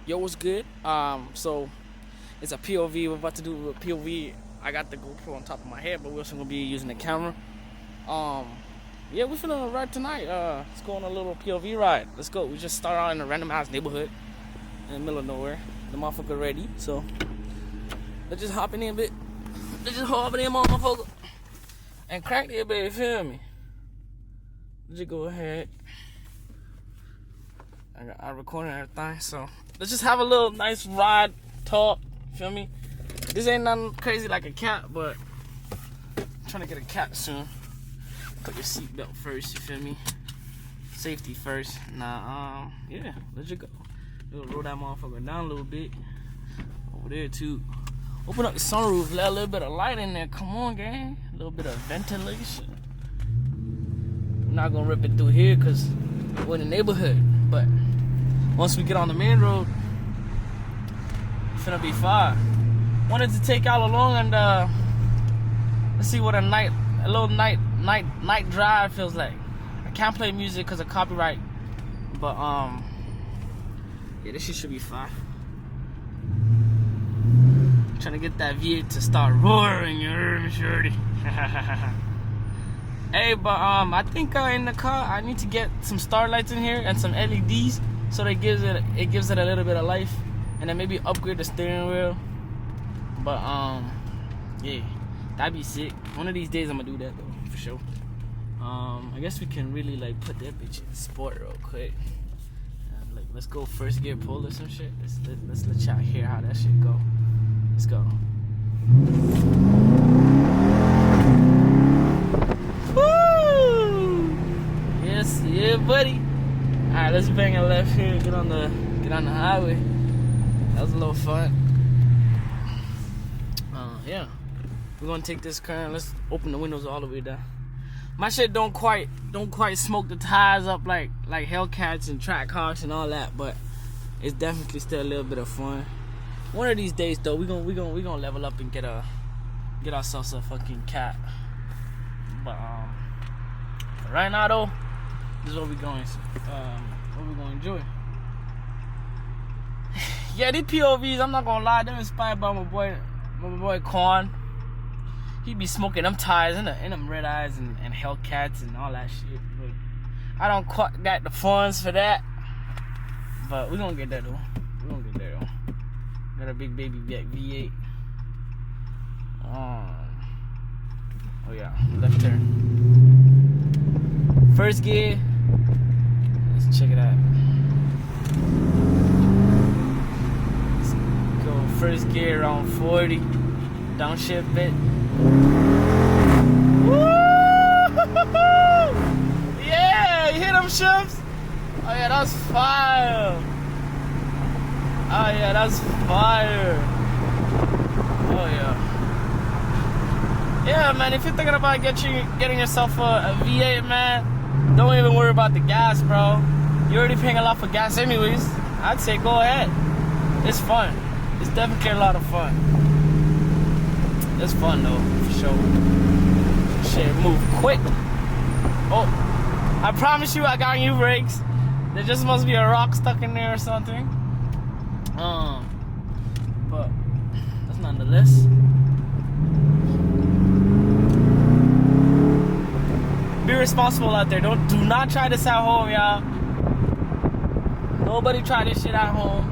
Yo, what's good? So it's a POV. We're about to do a POV. I got the GoPro on top of my head, but we're also gonna be using the camera. Um, yeah, we're finna ride tonight. Let's go on a little POV ride. Let's go. We just start out in a random ass neighborhood in the middle of nowhere. The motherfucker ready, so let's just hop in a bit. Let's just hop in, motherfucker, and crack it, baby. Feel me? Let's just go ahead. I recorded everything, so let's just have a little nice ride, talk, feel me? This ain't nothing crazy like a cat, but I'm trying to get a cat soon. Put your seatbelt first, you feel me? Safety first. Yeah, let's just go. We'll roll that motherfucker down a little bit. Over there, too. Open up the sunroof, let a little bit of light in there. Come on, gang. A little bit of ventilation. I'm not gonna rip it through here, because we're in the neighborhood, but once we get on the main road, it's finna be fire. Wanted to take y'all along and let's see what a little night drive feels like. I can't play music because of copyright, but yeah, this shit should be fire. Trying to get that V8 to start roaring, you heard me, shorty. Hey, but I think in the car I need to get some starlights in here and some LEDs, so that it gives it a little bit of life, and then maybe upgrade the steering wheel. But yeah, that'd be sick. One of these days I'm gonna do that though, for sure. I guess we can really like put that bitch in sport real quick. Like, let's go first gear pull or some shit. Let's let y'all hear how that shit go. Let's go. Woo! Yes, yeah, buddy. All right, let's bang a left here. Get on the highway. That was a little fun. Yeah, we're gonna take this current. Let's open the windows all the way down. My shit don't quite smoke the tires up like Hellcats and Trackhawks and all that, but it's definitely still a little bit of fun. One of these days though, we gonna level up and get ourselves a fucking cat. But right now though, this is what we're going to enjoy. Yeah, these POVs, I'm not gonna lie, they're inspired by my boy Quan. He be smoking them tires and them red eyes and Hellcats and all that shit. But I don't quite got the funds for that. But we're gonna get that though. Got a big baby back V8. Oh yeah, left turn. First gear. Let's check it out. Let's go first gear around 40. Downshift bit. Woo! Yeah, you hear them shifts? Oh yeah, that's fire. Oh yeah, that's fire. Oh yeah. Yeah, man, if you're thinking about getting yourself a V8, man, don't even worry about the gas, bro. You're already paying a lot for gas anyways. I'd say go ahead. It's fun. It's definitely a lot of fun. It's fun though, for sure. Shit, move quick. Oh, I promise you I got new brakes. There just must be a rock stuck in there or something. But that's nonetheless. Be responsible out there. Do not try this at home, y'all. Nobody try this shit at home.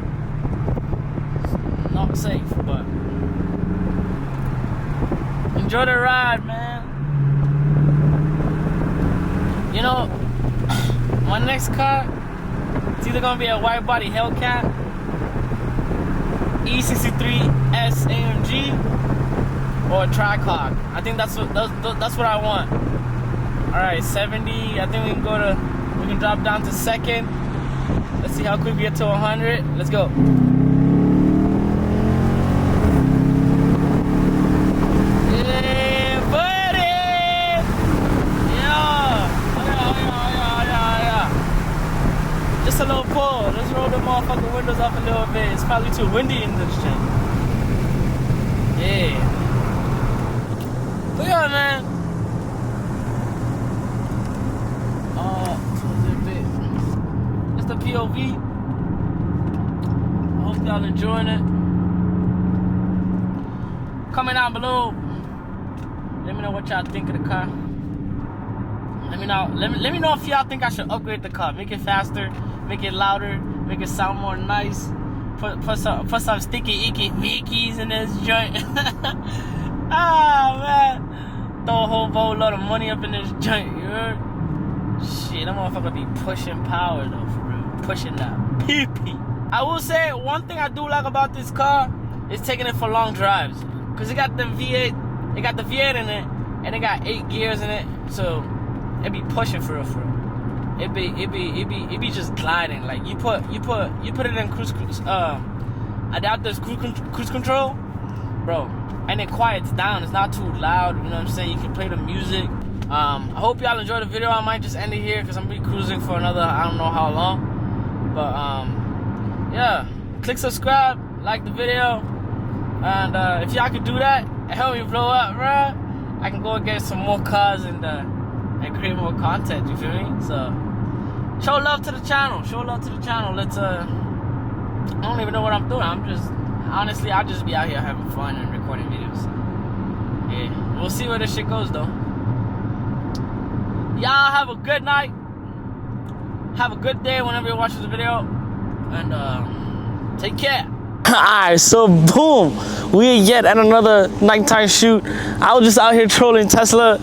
It's not safe, but enjoy the ride, man. You know, my next car, it's either gonna be a wide body Hellcat, E63S AMG, or a Trackhawk. I think that's what I want. All right, 70. I think we can drop down to second. Let's see how quick we get to 100. Let's go. Yeah, buddy. Yeah. Just a little pull. Let's roll the motherfucking windows up a little bit. It's probably too windy in this shit. Yeah. But yeah, man. It's the POV. I hope y'all enjoying it. Comment down below. Let me know what y'all think of the car. Let me know. Let me know if y'all think I should upgrade the car, make it faster, make it louder, make it sound more nice. Put some sticky icky Mickeys in this joint. Ah man, throw a whole boatload of money up in this joint. You heard? Shit, that motherfucker be pushing power though, for real. Pushing that pee-pee. I will say one thing I do like about this car is taking it for long drives. Cause it got the V8, in it, and it got 8 gears in it, so it be pushing for real. It be just gliding. Like you put it in cruise adaptive cruise control, bro, and it quiets down. It's not too loud. You know what I'm saying? You can play the music. I hope y'all enjoyed the video. I might just end it here because I'm gonna be cruising for another I don't know how long. But yeah, click subscribe, like the video, and if y'all could do that and help me blow up, bro, I can go and get some more cars and create more content. You feel me? So show love to the channel. Let's I don't even know what I'm doing. I'm just honestly, I'll just be out here having fun and recording videos. So, yeah, we'll see where this shit goes though. Y'all have a good night. Have a good day whenever you watch this video. And take care. Alright, so boom. We yet at another nighttime shoot. I was just out here trolling Tesla.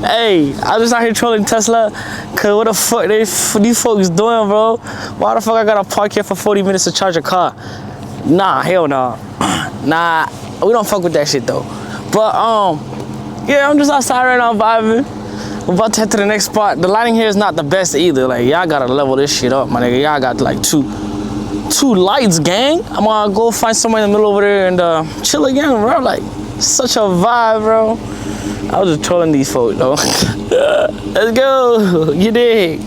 Hey, I was just out here trolling Tesla. Cause what the fuck these folks doing, bro? Why the fuck I gotta park here for 40 minutes to charge a car? Nah, hell no. Nah, we don't fuck with that shit though. But yeah, I'm just outside right now vibing. We're about to head to the next spot. The lighting here is not the best either. Like y'all gotta level this shit up, my nigga. Y'all got like two lights, gang. I'm gonna go find somewhere in the middle over there and chill again, bro. Like such a vibe, bro. I was just trolling these folks though. Let's go. You dig?